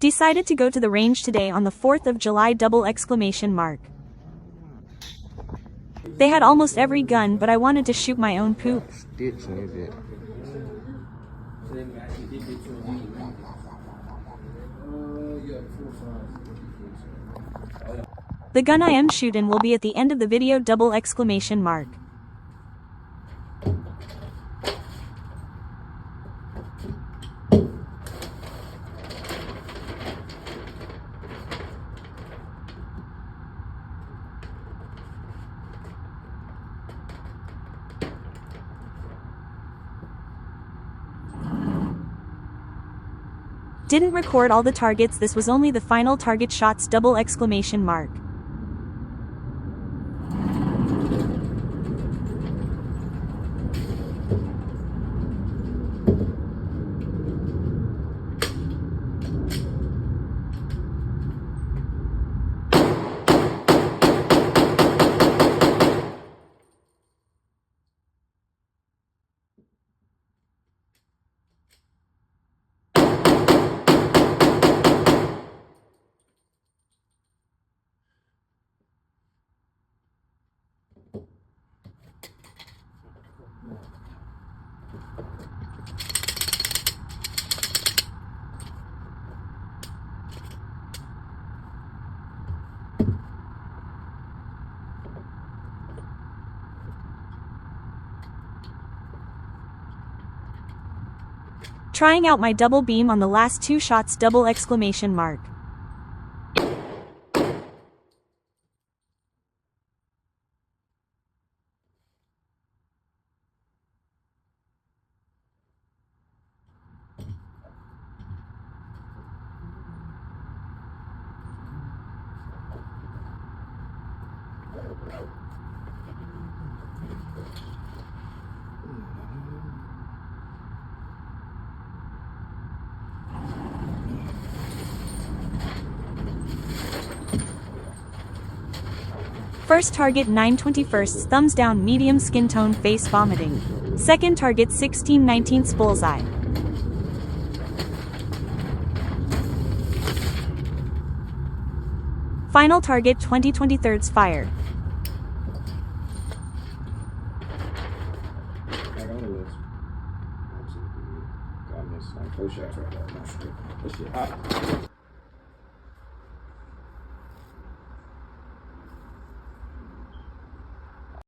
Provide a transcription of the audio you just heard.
Decided to go to the range today on the 4th of July double exclamation mark. They had almost every gun, but I wanted to shoot my own poop. The gun I am shooting will be at the end of the video double exclamation mark. Didn't record all the targets, this was only the final target shots double exclamation mark. Trying out my double beam on the last two shots double exclamation mark. First target 9/21, thumbs down, medium skin tone, face vomiting. Second target 16/19 bullseye. Final target 20/23 fire. Got this. Close shots right there. This shit hot.